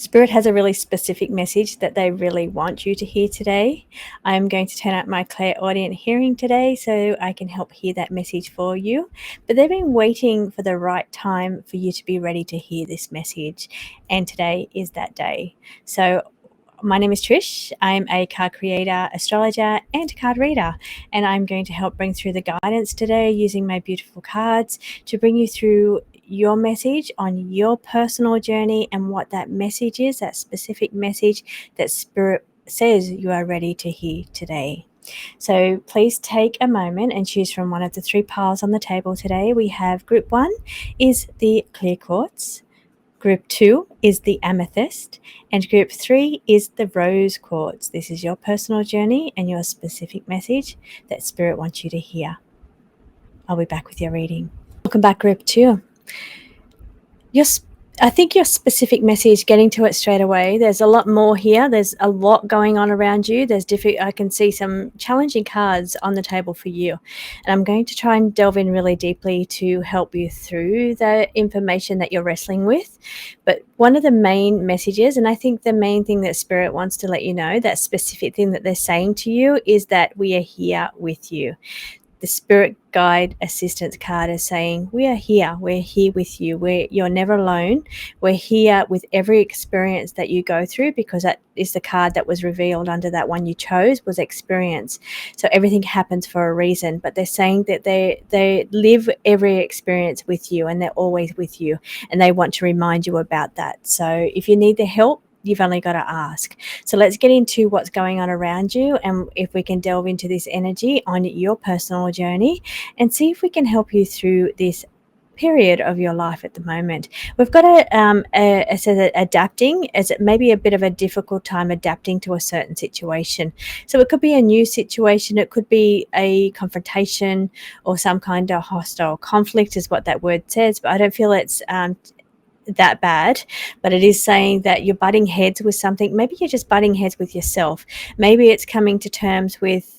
Spirit has a really specific message that they really want you to hear today. I'm going to turn up my clairaudient hearing today so I can help hear that message for you. But they've been waiting for the right time for you to be ready to hear this message. And today is that day. So my name is Trish. I'm a card creator, astrologer, and card reader. And I'm going to help bring through the guidance today using my beautiful cards to bring you through your message on your personal journey and what that message is, that specific message that Spirit says you are ready to hear today. So please take a moment and choose from one of the three piles on the table today. We have group 1 is the clear quartz. Group 2 is the amethyst, and group 3 is the rose quartz. This is your personal journey and your specific message that Spirit wants you to hear. I'll be back with your reading. Welcome back, group 2. I think your specific message, getting to it straight away, there's a lot more here. There's a lot going on around you. I can see some challenging cards on the table for you. And I'm going to try and delve in really deeply to help you through the information that you're wrestling with. But one of the main messages, and I think the main thing that Spirit wants to let you know, that specific thing that they're saying to you, is that we are here with you. The Spirit Guide Assistance card is saying, we are here. We're here with you. You're never alone. We're here with every experience that you go through, because that is the card that was revealed under that one you chose, was experience. So everything happens for a reason, but they're saying that they live every experience with you, and they're always with you, and they want to remind you about that. So if you need their help, you've only got to ask. So let's get into what's going on around you, and if we can delve into this energy on your personal journey and see if we can help you through this period of your life at the moment. We've got it says that adapting as it may be a bit of a difficult time adapting to a certain situation. So it could be a new situation, it could be a confrontation or some kind of hostile conflict is what that word says, but I don't feel it's that bad. But it is saying that you're butting heads with something. Maybe you're just butting heads with yourself. Maybe it's coming to terms with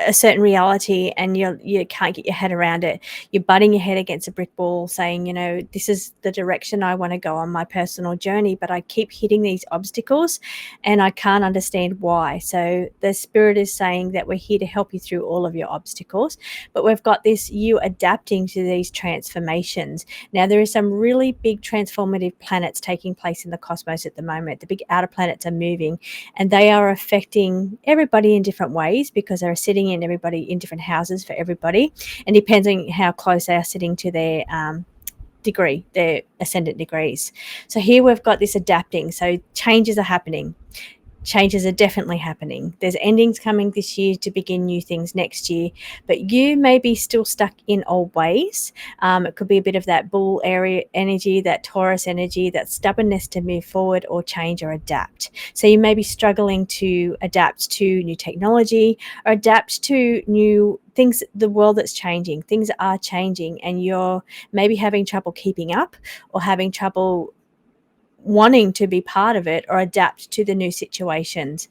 a certain reality and you can't get your head around it. You're butting your head against a brick wall saying, this is the direction I want to go on my personal journey, but I keep hitting these obstacles and I can't understand why. So the Spirit is saying that we're here to help you through all of your obstacles, but we've got this you adapting to these transformations. Now, there is some really big transformative planets taking place in the cosmos at the moment. The big outer planets are moving, and they are affecting everybody in different ways because they're sitting in everybody in different houses for everybody, and depending how close they are sitting to their degree, their ascendant degrees. So here we've got this adapting. So changes are happening. Changes are definitely happening. There's endings coming this year to begin new things next year, but you may be still stuck in old ways. It could be a bit of that bull area energy, that Taurus energy, that stubbornness to move forward or change or adapt. So you may be struggling to adapt to new technology or adapt to new things, the world that's changing. Things are changing, and you're maybe having trouble keeping up or having trouble wanting to be part of it or adapt to the new situations.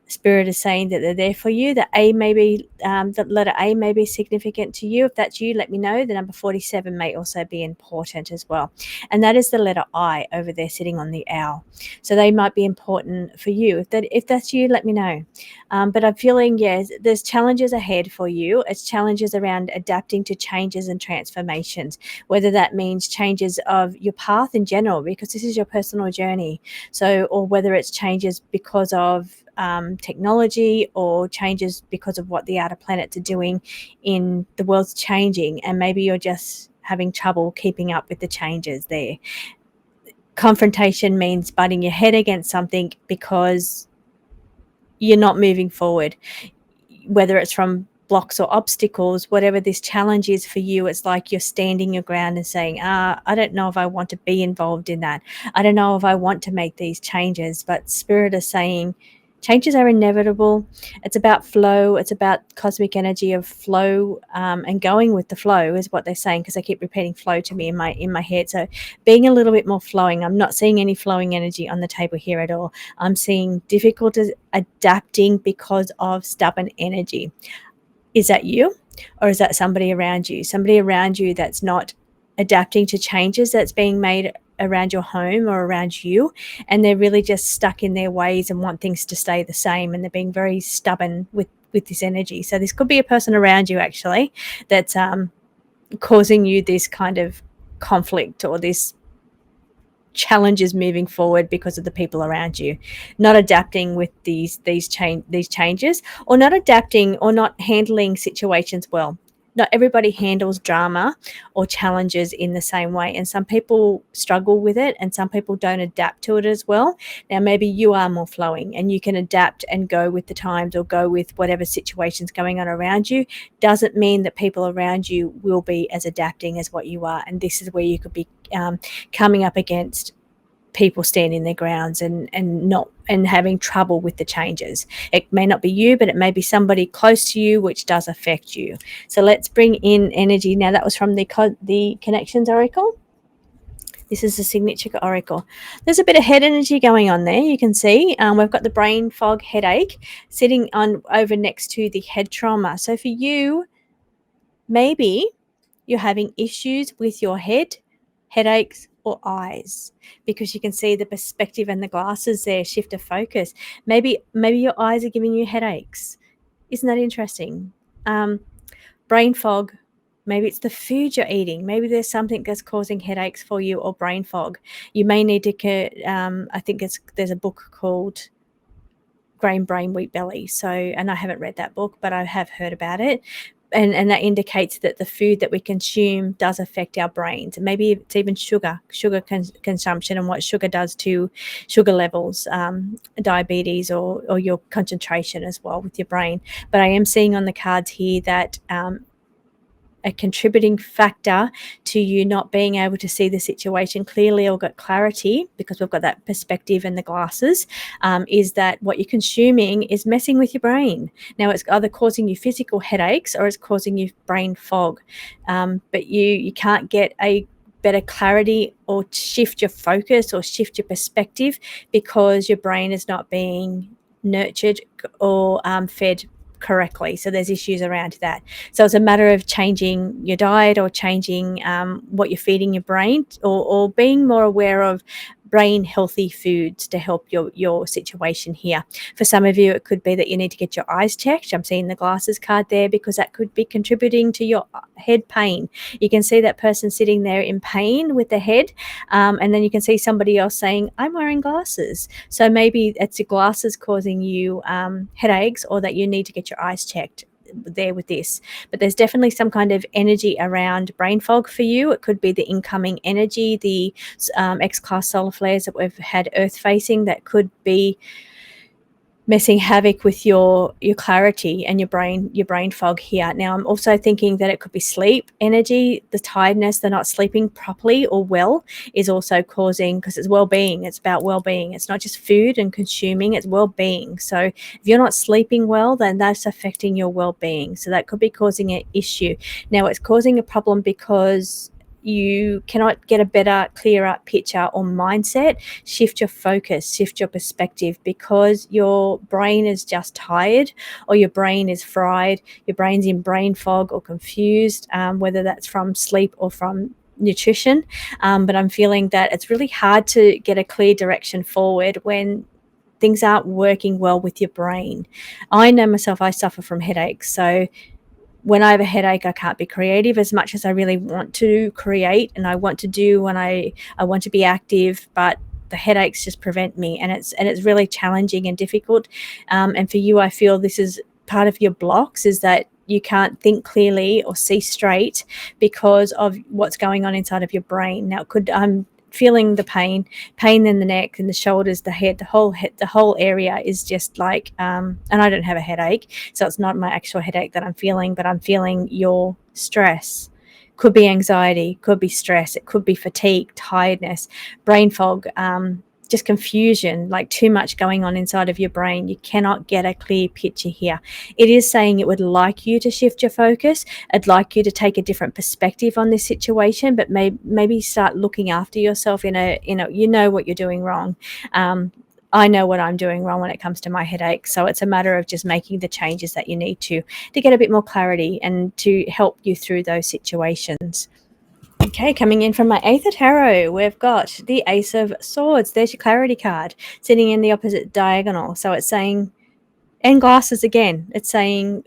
Spirit is saying that they're there for you. The A may be, the letter A may be significant to you. If that's you, let me know. The number 47 may also be important as well. And that is the letter I over there sitting on the owl. So they might be important for you. If that's you, let me know. But I'm feeling, yes, there's challenges ahead for you. It's challenges around adapting to changes and transformations, whether that means changes of your path in general, because this is your personal journey. So, or whether it's changes because of technology, or changes because of what the outer planets are doing in the world's changing, and maybe you're just having trouble keeping up with the changes there. Confrontation means butting your head against something because you're not moving forward, whether it's from blocks or obstacles. Whatever this challenge is for you, it's like you're standing your ground and saying, I don't know if I want to be involved in that. I don't know if I want to make these changes. But Spirit is saying changes are inevitable. It's about flow. It's about cosmic energy of flow, and going with the flow is what they're saying, because they keep repeating flow to me in my head. So being a little bit more flowing. I'm not seeing any flowing energy on the table here at all. I'm seeing difficulties adapting because of stubborn energy. Is that you, or is that somebody around you? Somebody around you that's not adapting to changes that's being made around your home or around you, and they're really just stuck in their ways and want things to stay the same, and they're being very stubborn with this energy. So this could be a person around you actually that's causing you this kind of conflict, or this challenges moving forward because of the people around you not adapting with these changes, or not adapting, or not handling situations well. Not everybody handles drama or challenges in the same way, and some people struggle with it and some people don't adapt to it as well. Now maybe you are more flowing and you can adapt and go with the times, or go with whatever situation's going on around you. Doesn't mean that people around you will be as adapting as what you are, and this is where you could be coming up against people standing their grounds and not and having trouble with the changes. It may not be you, but it may be somebody close to you which does affect you. So let's bring in energy. Now that was from the Connections Oracle. This is the Signature Oracle. There's a bit of head energy going on there. You can see we've got the brain fog, headache sitting on over next to the head trauma. So for you, maybe you're having issues with your head, headaches, or eyes, because you can see the perspective and the glasses there shift of focus. Maybe your eyes are giving you headaches. Isn't that interesting? Brain fog. Maybe it's the food you're eating. Maybe there's something that's causing headaches for you, or brain fog. You may need to. I think there's a book called Grain Brain Wheat Belly. So, and I haven't read that book, but I have heard about it. And that indicates that the food that we consume does affect our brains. And maybe it's even sugar consumption, and what sugar does to sugar levels, diabetes, or your concentration as well with your brain. But I am seeing on the cards here that a contributing factor to you not being able to see the situation clearly or get clarity, because we've got that perspective and the glasses, is that what you're consuming is messing with your brain. Now it's either causing you physical headaches or it's causing you brain fog, but you can't get a better clarity or shift your focus or shift your perspective because your brain is not being nurtured or fed correctly. So there's issues around that. So it's a matter of changing your diet, or changing what you're feeding your brain, or being more aware of brain healthy foods to help your situation here. For some of you, it could be that you need to get your eyes checked. I'm seeing the glasses card there, because that could be contributing to your head pain. You can see that person sitting there in pain with the head, and then you can see somebody else saying, I'm wearing glasses. So maybe it's your glasses causing you headaches, or that you need to get your eyes checked there with this. But there's definitely some kind of energy around brain fog for you. It could be the incoming energy, the X-class solar flares that we've had earth facing, that could be messing havoc with your clarity and your brain fog here. Now I'm also thinking that it could be sleep energy, the tiredness, the not sleeping properly or well is also causing, because it's well-being, it's about well-being. It's not just food and consuming, it's well-being. So if you're not sleeping well, then that's affecting your well-being. So that could be causing an issue. Now it's causing a problem because you cannot get a better, clearer picture or mindset, shift your focus, shift your perspective, because your brain is just tired, or your brain is fried, your brain's in brain fog or confused, whether that's from sleep or from nutrition. But I'm feeling that it's really hard to get a clear direction forward when things aren't working well with your brain. I know myself, I suffer from headaches. So when I have a headache, I can't be creative as much as I really want to create, and I want to do when I want to be active, but the headaches just prevent me, and it's really challenging and difficult. And for you, I feel this is part of your blocks, is that you can't think clearly or see straight because of what's going on inside of your brain. Now, I'm feeling the pain in the neck and the shoulders, the head, the whole area is just like, and I don't have a headache, so it's not my actual headache that I'm feeling, but I'm feeling your stress. Could be anxiety, could be stress, it could be fatigue, tiredness, brain fog, just confusion, like too much going on inside of your brain. You cannot get a clear picture here. It is saying it would like you to shift your focus. I'd like you to take a different perspective on this situation, but maybe start looking after yourself you know what you're doing wrong. I know what I'm doing wrong when it comes to my headache. So it's a matter of just making the changes that you need to get a bit more clarity and to help you through those situations. Okay, coming in from my eighth of tarot, we've got the Ace of Swords. There's your clarity card sitting in the opposite diagonal. So it's saying, and glasses again, it's saying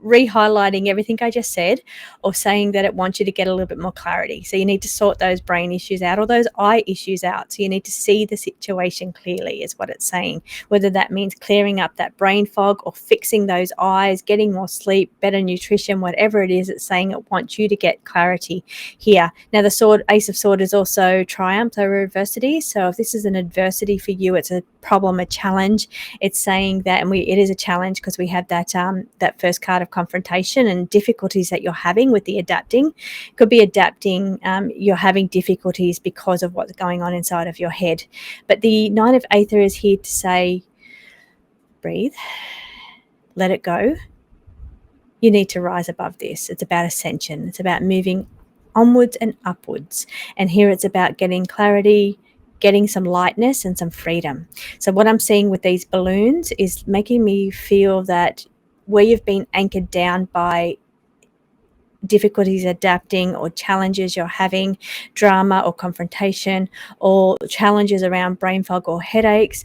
re-highlighting everything I just said, or saying that it wants you to get a little bit more clarity. So you need to sort those brain issues out, or those eye issues out. So you need to see the situation clearly, is what it's saying. Whether that means clearing up that brain fog or fixing those eyes, getting more sleep, better nutrition, whatever it is, it's saying it wants you to get clarity here. Now the Ace of Swords is also triumph over adversity. So if this is an adversity for you, it's a problem, a challenge. It's saying that, and it is a challenge because we have that first card of confrontation and difficulties that you're having with the adapting. Could be adapting, you're having difficulties because of what's going on inside of your head. But the Nine of Aether is here to say, breathe, let it go. You need to rise above this. It's about ascension. It's about moving onwards and upwards. And here it's about getting clarity, getting some lightness and some freedom. So what I'm seeing with these balloons is making me feel that where you've been anchored down by difficulties adapting, or challenges you're having, drama or confrontation, or challenges around brain fog or headaches,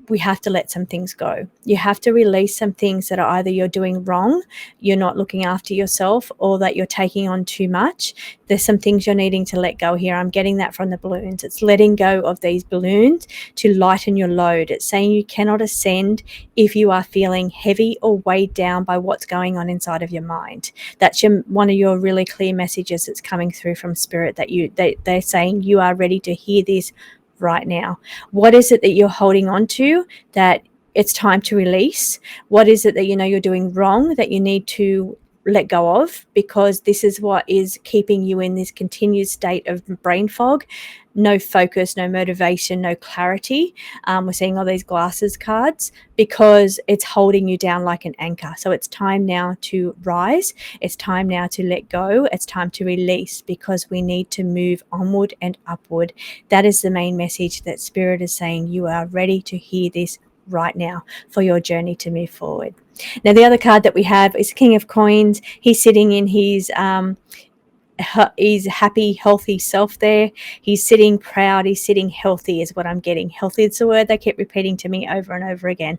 we have to let some things go. You have to release some things that are either you're doing wrong, you're not looking after yourself, or that you're taking on too much. There's some things you're needing to let go here. I'm getting that from the balloons. It's letting go of these balloons to lighten your load. It's saying you cannot ascend if you are feeling heavy or weighed down by what's going on inside of your mind. That's one of your really clear messages that's coming through from Spirit, that they're saying you are ready to hear this right now. What is it that you're holding on to that it's time to release? What is it that you know you're doing wrong that you need to let go of? Because this is what is keeping you in this continued state of brain fog, no focus, no motivation, no clarity. We're seeing all these glasses cards because it's holding you down like an anchor. So it's time now to rise. It's time now to let go. It's time to release, because we need to move onward and upward. That is the main message that Spirit is saying. You are ready to hear this right now for your journey to move forward. Now, the other card that we have is King of Coins. He's sitting in his happy, healthy self there. He's sitting proud. He's sitting healthy is what I'm getting. Healthy, it's a word they keep repeating to me over and over again.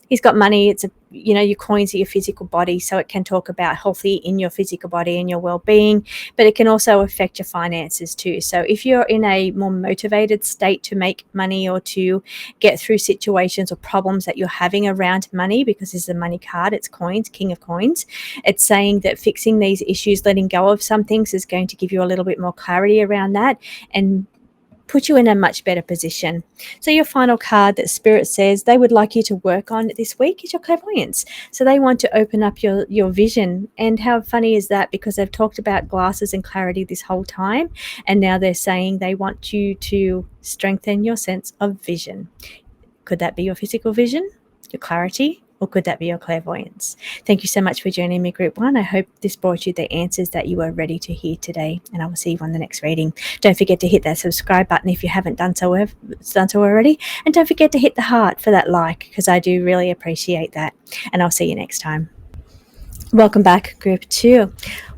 He's got money. It's your coins are your physical body, so it can talk about healthy in your physical body and your well-being, but it can also affect your finances too. So if you're in a more motivated state to make money or to get through situations or problems that you're having around money, because this is a money card, it's coins, King of Coins, it's saying that fixing these issues, letting go of some things, is going to give you a little bit more clarity around that and put you in a much better position. So your final card that Spirit says they would like you to work on this week is your clairvoyance. So they want to open up your vision. And how funny is that? Because they've talked about glasses and clarity this whole time, and now they're saying they want you to strengthen your sense of vision. Could that be your physical vision, your clarity, Or could that be your clairvoyance? Thank you so much for joining me, Group 1. I hope this brought you the answers that you are ready to hear today, and I will see you on the next reading. Don't forget to hit that subscribe button if you haven't done so already, and don't forget to hit the heart for that like, because I do really appreciate that, and I'll see you next time. Welcome back, Group 2.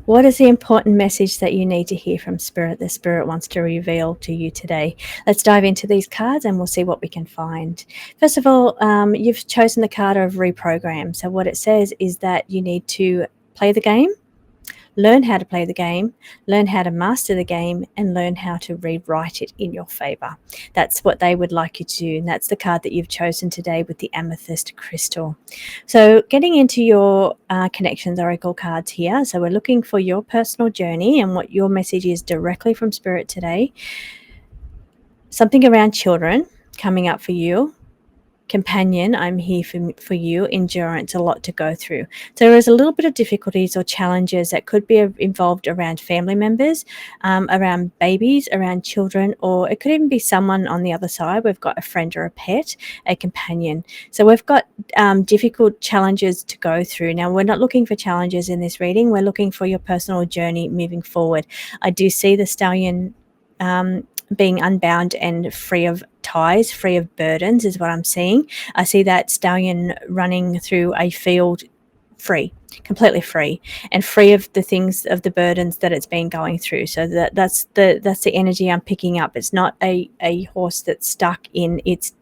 What is the important message that you need to hear from Spirit that Spirit wants to reveal to you today? Let's dive into these cards and we'll see what we can find. First of all, you've chosen the card of reprogram. So what it says is that you need to play the game, learn how to play the game, learn how to master the game, and learn how to rewrite it in your favor. That's what they would like you to do, and that's the card that you've chosen today with the amethyst crystal. So getting into your connections oracle cards here. So we're looking for your personal journey and what your message is directly from Spirit today. Something around children coming up for you. Companion, I'm here for you. Endurance, a lot to go through. So there is a little bit of difficulties or challenges that could be involved around family members, around babies, around children, or it could even be someone on the other side. We've got a friend or a pet, a companion. So we've got difficult challenges to go through. Now, we're not looking for challenges in this reading. We're looking for your personal journey moving forward. I do see the stallion being unbound and free of ties, free of burdens is what I'm seeing. I see that stallion running through a field free, completely free, and free of the things, of the burdens that it's been going through. So that's the energy I'm picking up. It's not a horse that's stuck in its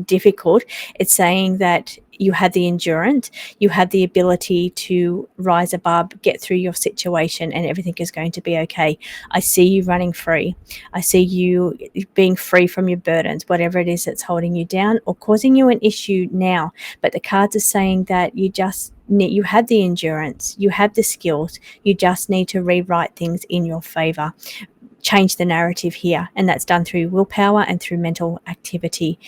difficult. It's saying that you have the endurance, you have the ability to rise above, get through your situation, and everything is going to be okay. I see you running free. I see you being free from your burdens, whatever it is that's holding you down or causing you an issue now. But the cards are saying that you have the endurance, you have the skills, you just need to rewrite things in your favor. Change the narrative here, and that's done through willpower and through mental activity.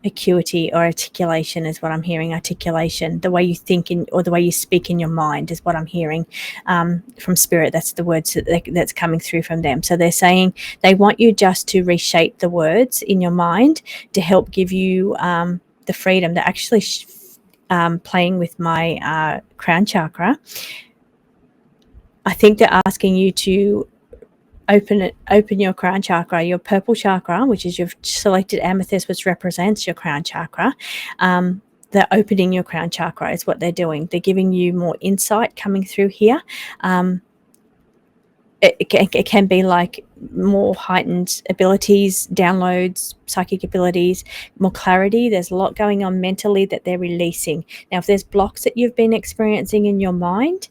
Acuity or articulation is what I'm hearing. Articulation, the way you think or the way you speak in your mind is what I'm hearing from Spirit. That's the words that's coming through from them. So they're saying they want you just to reshape the words in your mind to help give you the freedom. They're actually playing with my crown chakra. I think they're asking you to open your crown chakra, your purple chakra, which is you've selected amethyst, which represents your crown chakra. They're opening your crown chakra is what they're doing. They're giving you more insight coming through here. It can be like more heightened abilities, downloads, psychic abilities, more clarity. There's a lot going on mentally that they're releasing. Now, if there's blocks that you've been experiencing in your mind,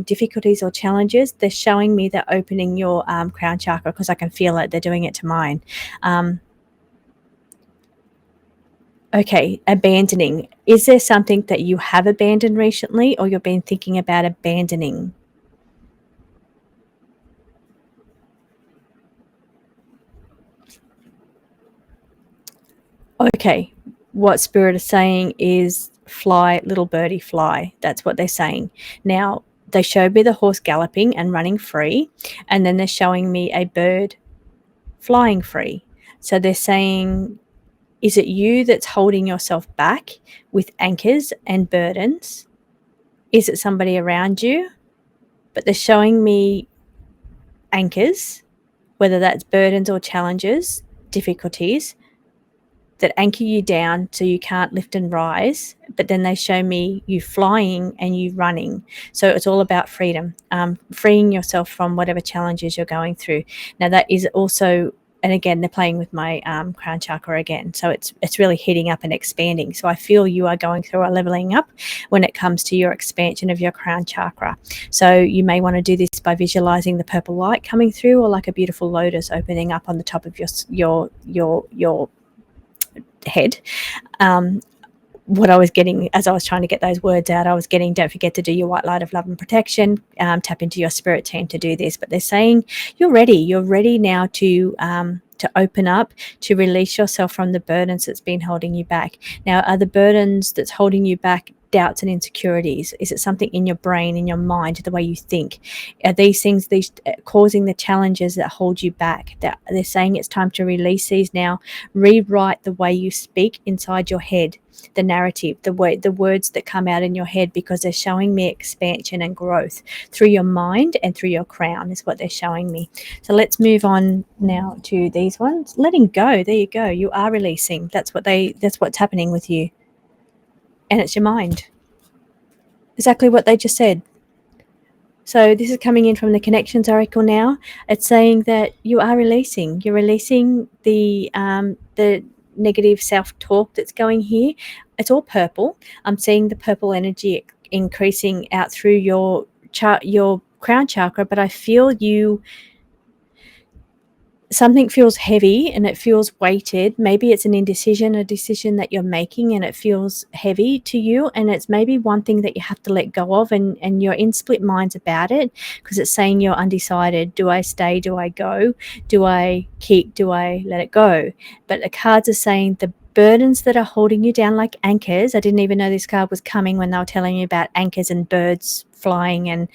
difficulties or challenges, they're showing me they're opening your crown chakra, because I can feel it. They're doing it to mine. Okay, abandoning. Is there something that you have abandoned recently or you've been thinking about abandoning? Okay, what Spirit is saying is fly, little birdie, fly. That's what they're saying. Now, they showed me the horse galloping and running free, and then they're showing me a bird flying free. So they're saying, is it you that's holding yourself back with anchors and burdens? Is it somebody around you? But they're showing me anchors, whether that's burdens or challenges, difficulties, that anchor you down so you can't lift and rise, but then they show me you flying and you running. So it's all about freedom, freeing yourself from whatever challenges you're going through. Now that is also, and again, they're playing with my crown chakra again. So it's really heating up and expanding. So I feel you are going through a leveling up when it comes to your expansion of your crown chakra. So you may want to do this by visualizing the purple light coming through, or like a beautiful lotus opening up on the top of your head. What I was getting as I was trying to get those words out, I was getting, don't forget to do your white light of love and protection, tap into your spirit team to do this. But they're saying you're ready now to open up, to release yourself from the burdens that's been holding you back. Now, are the burdens that's holding you back doubts and insecurities? Is it something in your brain, in your mind, the way you think? Are these things causing the challenges that hold you back? That they're saying it's time to release these now, rewrite the way you speak inside your head, the narrative, the words that come out in your head, because they're showing me expansion and growth through your mind and through your crown is what they're showing me. So let's move on now to these ones. Letting go. There you go. You are releasing. That's what's happening with you. And it's your mind. Exactly what they just said. So this is coming in from the Connections Oracle now. It's saying that you are releasing. You're releasing the negative self-talk that's going here. It's all purple. I'm seeing the purple energy increasing out through your crown chakra, but I feel something feels heavy and it feels weighted. Maybe it's an indecision, a decision that you're making, and it feels heavy to you. And it's maybe one thing that you have to let go of, and you're in split minds about it, because it's saying you're undecided. Do I stay? Do I go? Do I keep? Do I let it go? But the cards are saying the burdens that are holding you down, like anchors. I didn't even know this card was coming when they were telling me about anchors and birds flying and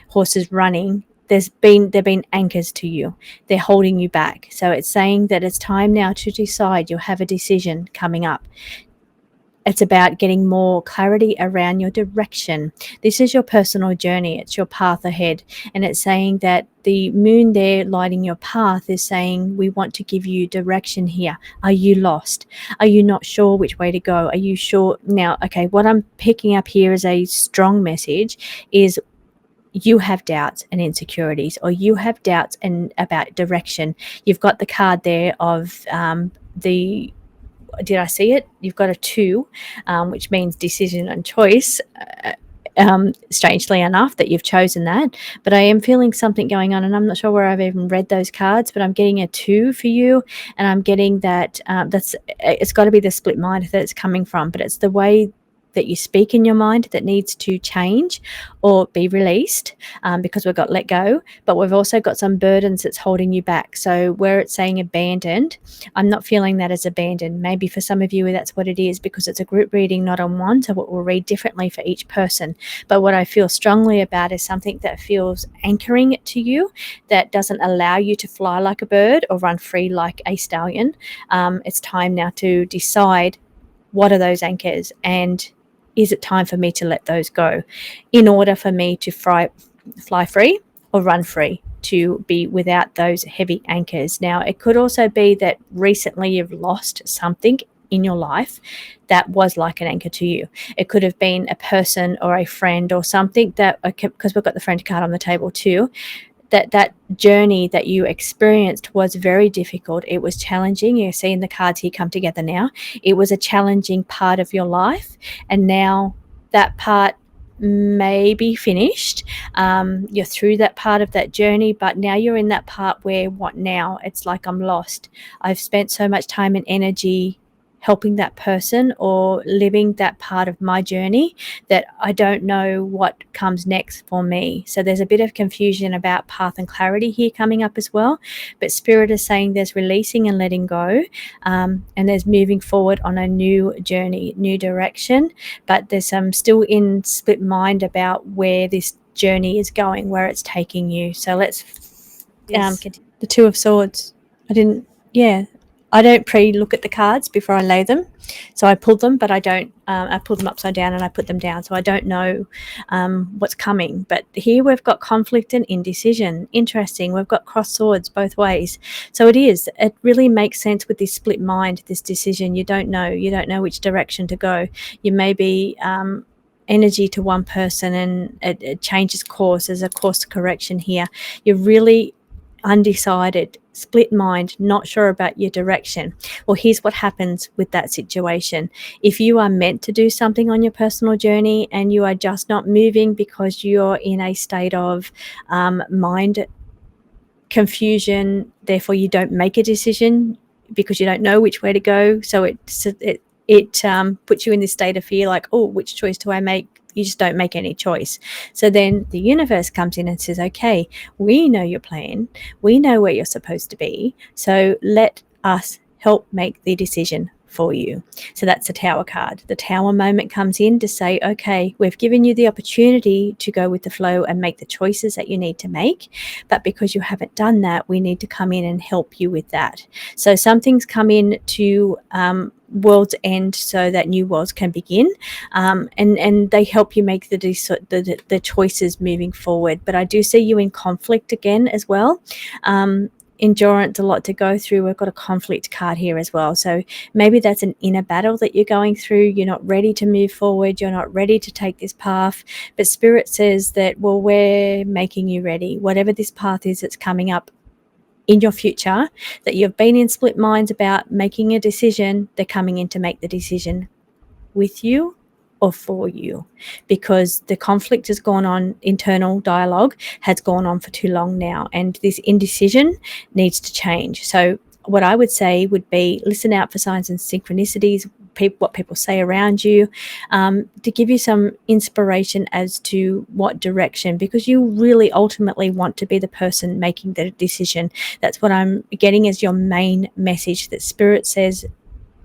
horses running. They've been anchors to you. They're holding you back. So it's saying that it's time now to decide. You'll have a decision coming up. It's about getting more clarity around your direction. This is your personal journey. It's your path ahead. And it's saying that the moon there lighting your path is saying, we want to give you direction here. Are you lost? Are you not sure which way to go? Are you sure? Now, okay, what I'm picking up here as a strong message is you have doubts and insecurities, or you have doubts about direction. You've got the card there of did I see it? You've got a 2, which means decision and choice. Strangely enough, that you've chosen that, but I am feeling something going on, and I'm not sure where I've even read those cards, but I'm getting a 2 for you, and I'm getting that it's got to be the split mind that it's coming from, but it's the way that you speak in your mind that needs to change or be released, because we've got let go, but we've also got some burdens that's holding you back. So where it's saying abandoned, I'm not feeling that as abandoned. Maybe for some of you that's what it is, because it's a group reading, not on one, so it will read differently for each person. But what I feel strongly about is something that feels anchoring to you, that doesn't allow you to fly like a bird or run free like a stallion. It's time now to decide, what are those anchors, and is it time for me to let those go in order for me to fly free or run free, to be without those heavy anchors? Now, it could also be that recently you've lost something in your life that was like an anchor to you. It could have been a person or a friend or something that, because we've got the friend card on the table too, that journey that you experienced was very difficult. It was challenging. You're seeing the cards here come together now. It was a challenging part of your life, and now that part may be finished. You're through that part of that journey, but now you're in that part where, what now? It's like, I'm lost. I've spent so much time and energy helping that person or living that part of my journey that I don't know what comes next for me. So there's a bit of confusion about path and clarity here coming up as well. But Spirit is saying there's releasing and letting go, and there's moving forward on a new journey, new direction. But there's still in split mind about where this journey is going, where it's taking you. So let's continue. The 2 of Swords. I don't pre-look at the cards before I lay them. So I pulled them, but I don't. I pulled them upside down and I put them down. So I don't know what's coming. But here we've got conflict and indecision. Interesting. We've got crossed swords both ways. So it really makes sense with this split mind, this decision. You don't know which direction to go. You may be energy to one person and it changes course. There's a course correction here. You're really undecided, split mind, not sure about your direction. Well, here's what happens with that situation. If you are meant to do something on your personal journey and you are just not moving because you're in a state of mind confusion, therefore you don't make a decision because you don't know which way to go. So it puts you in this state of fear, like, oh, which choice do I make? You just don't make any choice. So then the universe comes in and says, okay, we know your plan. We know where you're supposed to be. So let us help make the decision for you. So that's the Tower card. The Tower moment comes in to say, okay, we've given you the opportunity to go with the flow and make the choices that you need to make, but because you haven't done that, we need to come in and help you with that. So some things come in to world's end so that new worlds can begin, and they help you make the choices moving forward. But I do see you in conflict again as well. Endurance, a lot to go through. We've got a conflict card here as well. So maybe that's an inner battle that you're going through. You're not ready to move forward. You're not ready to take this path. But Spirit says that, well, we're making you ready. Whatever this path is that's coming up in your future, that you've been in split minds about making a decision, they're coming in to make the decision with you or for you, because the conflict has gone on, internal dialogue has gone on for too long now, and this indecision needs to change. So what I would say would be, listen out for signs and synchronicities, what people say around you, to give you some inspiration as to what direction, because you really ultimately want to be the person making the decision. That's what I'm getting as your main message, that Spirit says,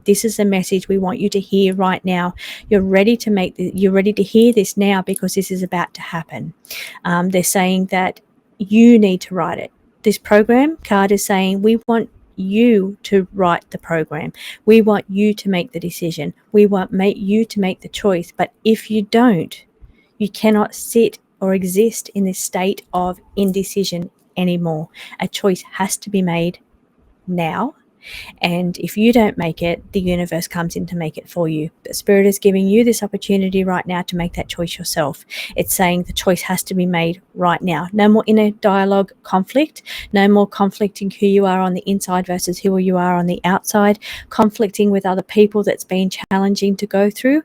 this is the message we want you to hear right now. You're ready to hear this now, because this is about to happen. They're saying that you need to write it. This program card is saying, we want you to write the program. We want you to make the decision. We want you to make the choice. But if you don't, you cannot sit or exist in this state of indecision anymore. A choice has to be made now. And if you don't make it, the universe comes in to make it for you. But Spirit is giving you this opportunity right now to make that choice yourself. It's saying the choice has to be made right now. No more inner dialogue conflict. No more conflicting who you are on the inside versus who you are on the outside. Conflicting with other people that's been challenging to go through.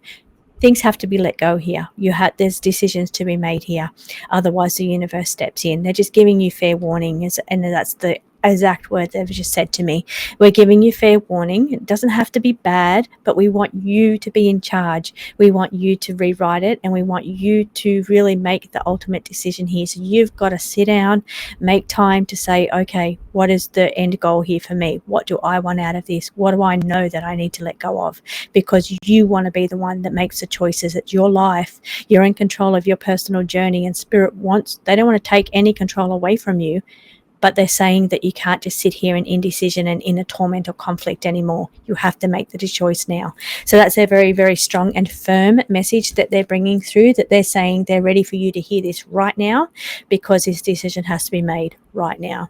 Things have to be let go here. There's decisions to be made here. Otherwise, the universe steps in. They're just giving you fair warning, and that's the exact word they've just said to me. We're giving you fair warning. It doesn't have to be bad, but we want you to be in charge. We want you to rewrite it, and we want you to really make the ultimate decision here. So you've got to sit down, make time to say, okay, what is the end goal here for me? What do I want out of this? What do I know that I need to let go of? Because you want to be the one that makes the choices. It's your life. You're in control of your personal journey, and Spirit they don't want to take any control away from you. But they're saying that you can't just sit here in indecision and in a torment or conflict anymore. You have to make the choice now. So that's a very, very strong and firm message that they're bringing through, that they're saying they're ready for you to hear this right now, because this decision has to be made right now.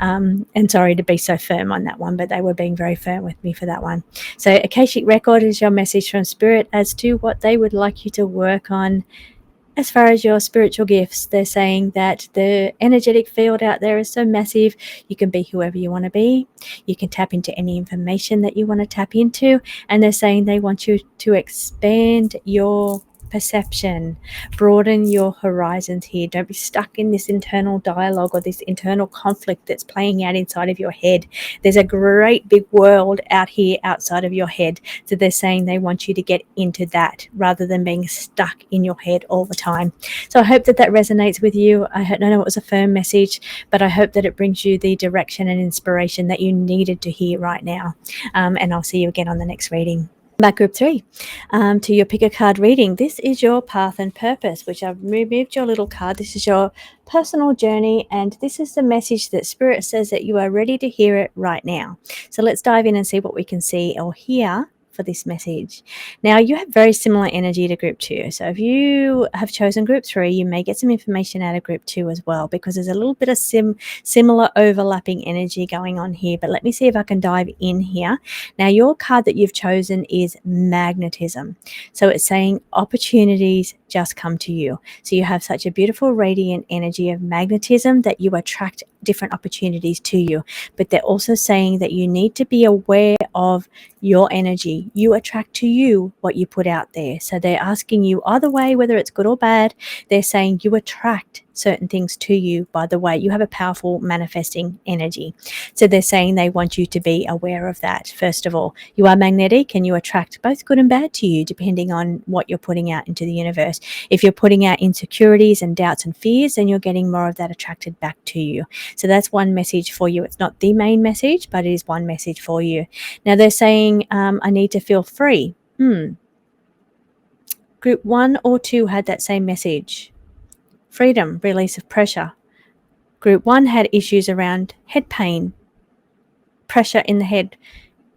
And sorry to be so firm on that one, but they were being very firm with me for that one. So Akashic Record is your message from Spirit as to what they would like you to work on. As far as your spiritual gifts, they're saying that the energetic field out there is so massive. You can be whoever you want to be. You can tap into any information that you want to tap into. And they're saying they want you to expand your perception, broaden your horizons here. Don't be stuck in this internal dialogue or this internal conflict that's playing out inside of your head. There's a great big world out here outside of your head. So they're saying they want you to get into that rather than being stuck in your head all the time. So I hope that resonates with you. I know it was a firm message, but I hope that it brings you the direction and inspiration that you needed to hear right now. And I'll see you again on the next reading. Back group 3, to your pick a card reading. This is your path and purpose, which I've removed your little card. This is your personal journey, and this is the message that Spirit says that you are ready to hear it right now. So let's dive in and see what we can see or hear for this message. Now, you have very similar energy to group 2. So if you have chosen group 3, you may get some information out of group 2 as well, because there's a little bit of similar overlapping energy going on here. But let me see if I can dive in here. Now, your card that you've chosen is magnetism. So it's saying opportunities just come to you. So you have such a beautiful radiant energy of magnetism that you attract different opportunities to you. But they're also saying that you need to be aware of your energy. You attract to you what you put out there. So they're asking you either way, whether it's good or bad, they're saying you attract certain things to you. By the way, you have a powerful manifesting energy. So they're saying they want you to be aware of that. First of all, you are magnetic and you attract both good and bad to you depending on what you're putting out into the universe. If you're putting out insecurities and doubts and fears, then you're getting more of that attracted back to you. So that's one message for you. It's not the main message, but it is one message for you. Now they're saying, I need to feel free. Group 1 or 2 had that same message. Freedom, release of pressure. Group 1 had issues around head pain, pressure in the head.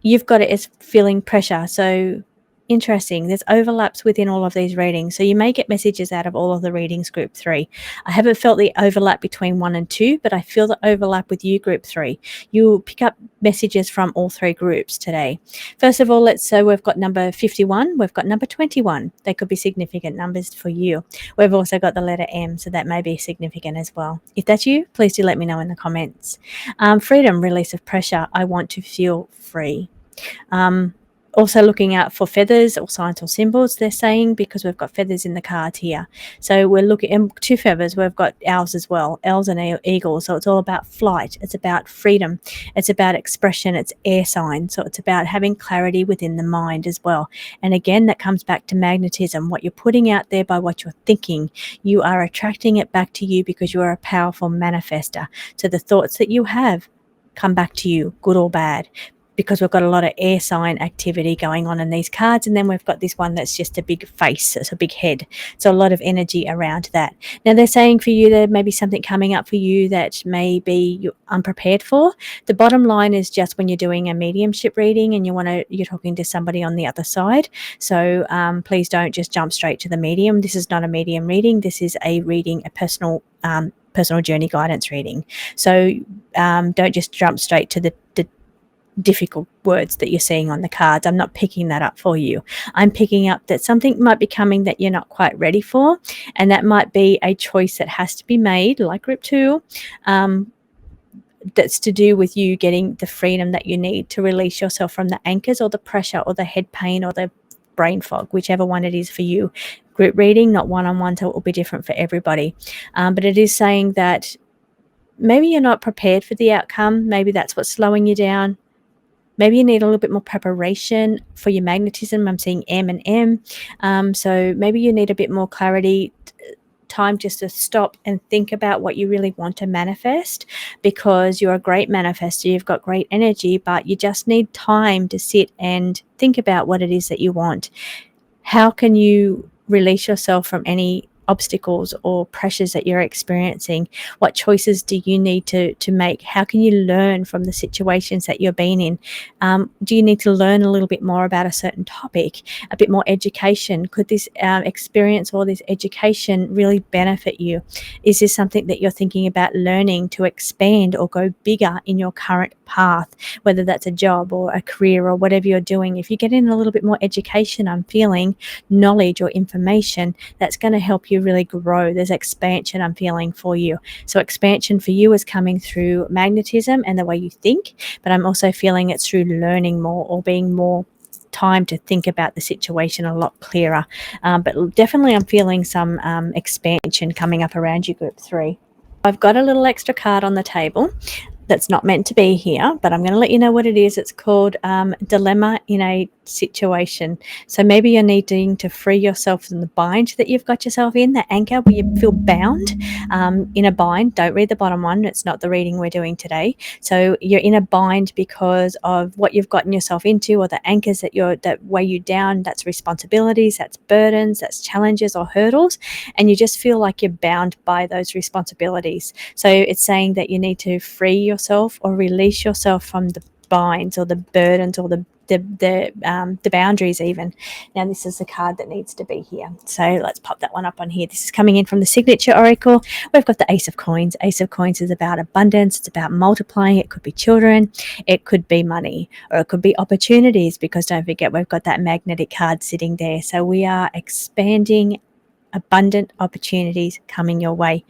You've got it as feeling pressure. So interesting. There's overlaps within all of these readings. So you may get messages out of all of the readings, group 3. I haven't felt the overlap between 1 and 2, but I feel the overlap with you, group 3. You'll pick up messages from all 3 groups today. First of all, let's say we've got number 51. We've got number 21. They could be significant numbers for you. We've also got the letter M, so that may be significant as well. If that's you, please do let me know in the comments. Freedom, release of pressure. I want to feel free. Also looking out for feathers or signs or symbols, they're saying, because we've got feathers in the cards here. So we're looking at 2 feathers. We've got owls as well, owls and eagles. So it's all about flight. It's about freedom. It's about expression. It's air sign. So it's about having clarity within the mind as well. And again, that comes back to magnetism. What you're putting out there by what you're thinking, you are attracting it back to you because you are a powerful manifester. So the thoughts that you have come back to you, good or bad, because we've got a lot of air sign activity going on in these cards. And then we've got this one that's just a big face, it's a big head. So a lot of energy around that. Now they're saying for you, there may be something coming up for you that may be you're unprepared for. The bottom line is just when you're doing a mediumship reading and you're talking to somebody on the other side. So please don't just jump straight to the medium. This is not a medium reading. This is a reading, a personal journey guidance reading. So don't just jump straight to the difficult words that you're seeing on the cards. I'm not picking that up for you. I'm picking up that something might be coming that you're not quite ready for, and that might be a choice that has to be made, like group 2, that's to do with you getting the freedom that you need to release yourself from the anchors or the pressure or the head pain or the brain fog, whichever one it is for you. Group reading, not one-on-one, so it will be different for everybody. But it is saying that maybe you're not prepared for the outcome. Maybe that's what's slowing you down. Maybe you need a little bit more preparation for your magnetism. I'm seeing M and M. So maybe you need a bit more clarity, time just to stop and think about what you really want to manifest, because you're a great manifester. You've got great energy, but you just need time to sit and think about what it is that you want. How can you release yourself from any obstacles or pressures that you're experiencing? What choices do you need to make? How can you learn from the situations that you've been in? Do you need to learn a little bit more about a certain topic, a bit more education? Could this experience or this education really benefit you? Is this something that you're thinking about learning to expand or go bigger in your current path, whether that's a job or a career or whatever you're doing? If you get in a little bit more education, I'm feeling knowledge or information, that's going to help you really grow. There's expansion I'm feeling for you. So expansion for you is coming through magnetism and the way you think, but I'm also feeling it's through learning more or being more time to think about the situation a lot clearer. But definitely I'm feeling some expansion coming up around you, group 3. I've got a little extra card on the table that's not meant to be here, but I'm going to let you know what it is. It's called Dilemma in a Situation. So maybe you're needing to free yourself from the bind that you've got yourself in, that anchor where you feel bound in a bind. Don't read the bottom one. It's not the reading we're doing today. So you're in a bind because of what you've gotten yourself into, or the anchors that weigh you down. That's responsibilities, that's burdens, that's challenges or hurdles, and you just feel like you're bound by those responsibilities. So it's saying that you need to free yourself or release yourself from the binds or the burdens or the boundaries even. Now this is the card that needs to be here. So let's pop that one up on here. This is coming in from the signature oracle. We've got the Ace of Coins. Ace of Coins is about abundance. It's about multiplying. It could be children. It could be money, or it could be opportunities, because don't forget we've got that magnetic card sitting there. So we are expanding, abundant opportunities coming your way.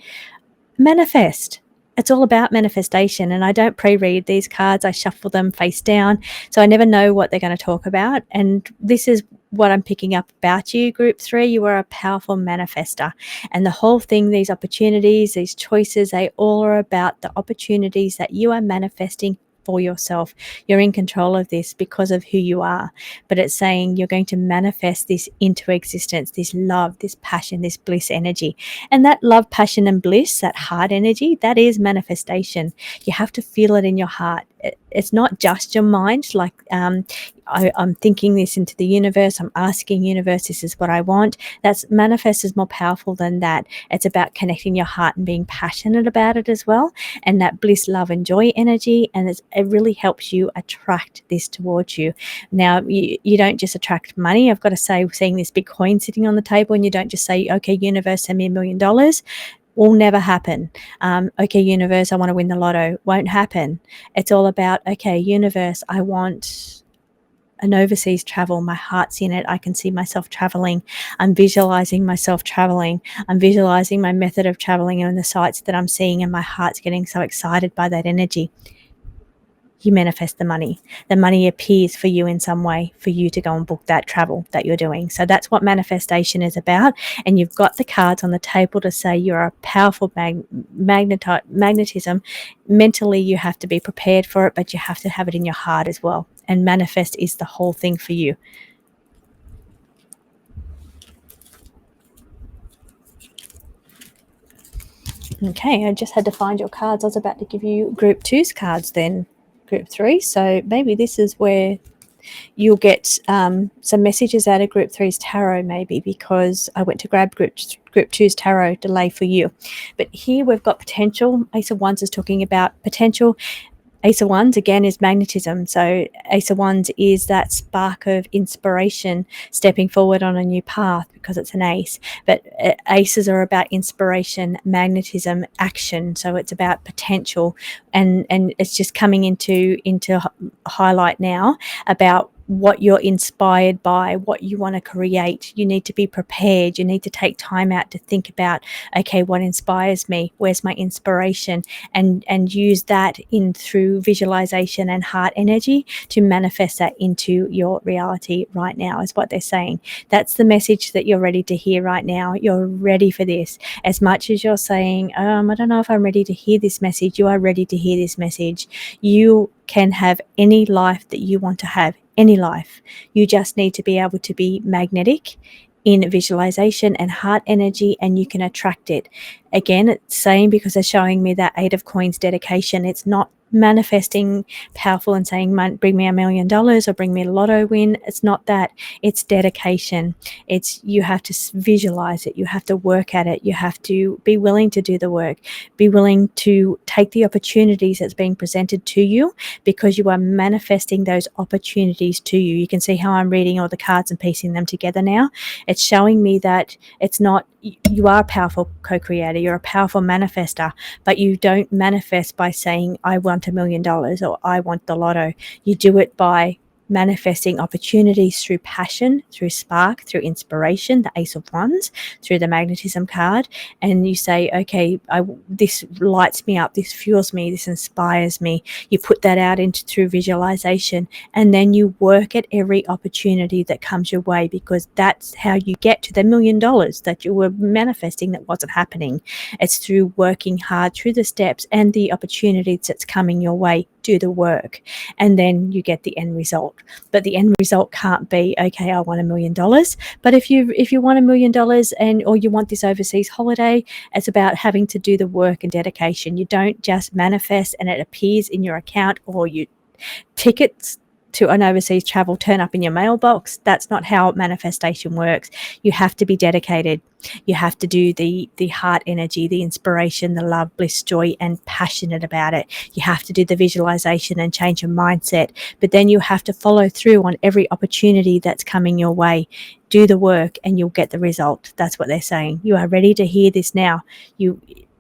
Manifest. It's all about manifestation, and I don't pre-read these cards. I shuffle them face down, so I never know what they're going to talk about. And this is what I'm picking up about you, group 3, you are a powerful manifester. And the whole thing, these opportunities, these choices, they all are about the opportunities that you are manifesting for yourself. You're in control of this because of who you are. But it's saying you're going to manifest this into existence, this love, this passion, this bliss energy. And that love, passion, and bliss, that heart energy, that is manifestation. You have to feel it in your heart. It's not just your mind, like I'm thinking this into the universe, I'm asking universe, this is what I want. That's manifest is more powerful than that. It's about connecting your heart and being passionate about it as well, and that bliss, love, and joy energy, and it really helps you attract this towards you. Now, you don't just attract money. I've got to say, seeing this big coin sitting on the table, and you don't just say, okay, universe, send me $1 million, will never happen. Okay, universe, I want to win the lotto, won't happen. It's all about, okay, universe, I want an overseas travel. My heart's in it. I can see myself traveling. I'm visualizing myself traveling. I'm visualizing my method of traveling and the sights that I'm seeing, and my heart's getting so excited by that energy. You manifest the money. The money appears for you in some way for you to go and book that travel that you're doing. So that's what manifestation is about. And you've got the cards on the table to say you're a powerful magnetism. Mentally, you have to be prepared for it, but you have to have it in your heart as well. And manifest is the whole thing for you. Okay, I just had to find your cards. I was about to give you group 2's cards then, group 3. So maybe this is where you'll get some messages out of group 3's tarot, maybe, because I went to grab group 2's tarot delay for you. But here we've got potential. Ace of Wands is talking about potential. Ace of Wands, again, is magnetism. So Ace of Wands is that spark of inspiration, stepping forward on a new path, because it's an ace. But aces are about inspiration, magnetism, action. So it's about potential. And it's just coming into highlight now about what you're inspired by, what you want to create. You need to be prepared. You need to take time out to think about, okay, what inspires me? Where's my inspiration? And use that in through visualization and heart energy to manifest that into your reality right now, is what they're saying. That's the message that you're ready to hear right now. You're ready for this. As much as you're saying, I don't know if I'm ready to hear this message, you are ready to hear this message. You can have any life that you want to have, any life. You just need to be able to be magnetic in visualization and heart energy, and you can attract it. Again, it's saying, because they're showing me that 8 of Coins dedication, it's not manifesting powerful and saying, bring me $1 million or bring me a lotto win. It's not that. It's dedication. It's, you have to visualize it. You have to work at it. You have to be willing to do the work, be willing to take the opportunities that's being presented to you, because you are manifesting those opportunities to you. You can see how I'm reading all the cards and piecing them together now. It's showing me that it's not, you are a powerful co-creator, you're a powerful manifester, but you don't manifest by saying, I want $1 million or I want the lotto. You do it by manifesting opportunities through passion, through spark, through inspiration, the Ace of Wands, through the magnetism card. And you say, okay, this lights me up, this fuels me, this inspires me. You put that out into through visualization, and then you work at every opportunity that comes your way, because that's how you get to the $1 million that you were manifesting that wasn't happening. It's through working hard through the steps and the opportunities that's coming your way. Do the work, and then you get the end result. But the end result can't be, okay, I want $1 million. But if you want $1 million or you want this overseas holiday, it's about having to do the work and dedication. You don't just manifest and it appears in your account, or you tickets to an overseas travel turn up in your mailbox. That's not how manifestation works. You have to be dedicated. You have to do the heart energy, the inspiration, the love, bliss, joy, and passionate about it. You have to do the visualization and change your mindset. But then you have to follow through on every opportunity that's coming your way. Do the work and you'll get the result. That's what they're saying. You are ready to hear this now.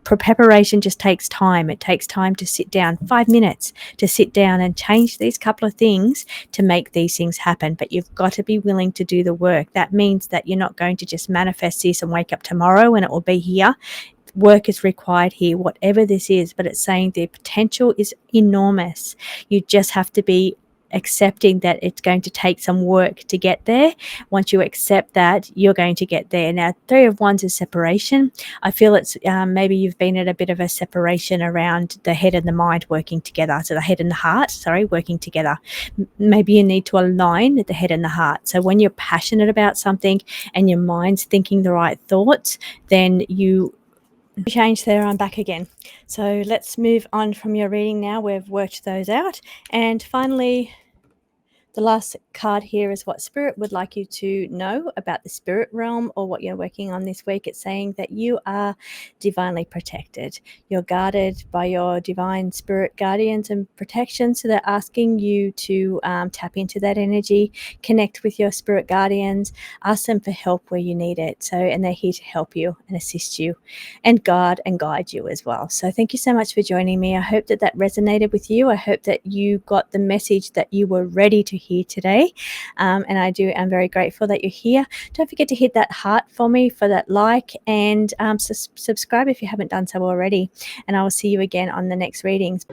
Preparation just takes time. It takes time to sit down, 5 minutes to sit down and change these couple of things to make these things happen. But you've got to be willing to do the work. That means that you're not going to just manifest this and wake up tomorrow and it will be here. Work is required here, whatever this is, but it's saying the potential is enormous. You just have to be accepting that it's going to take some work to get there. Once you accept that, you're going to get there. Now, Three of Wands is separation. I feel it's maybe you've been at a bit of a separation around the head and the mind working together. So the head and the heart, working together. Maybe you need to align the head and the heart. So when you're passionate about something and your mind's thinking the right thoughts, then you change there. I'm back again. So let's move on from your reading now. We've worked those out. And finally, the last card here is what Spirit would like you to know about the spirit realm or what you're working on this week. It's saying that you are divinely protected. You're guarded by your divine spirit guardians and protection. So they're asking you to tap into that energy, connect with your spirit guardians, ask them for help where you need it. So, and they're here to help you and assist you and guard and guide you as well. So thank you so much for joining me. I hope that that resonated with you. I hope that you got the message that you were ready to hear today. And I'm very grateful that you're here. Don't forget to hit that heart for me for that like, and subscribe if you haven't done so already. And I will see you again on the next readings.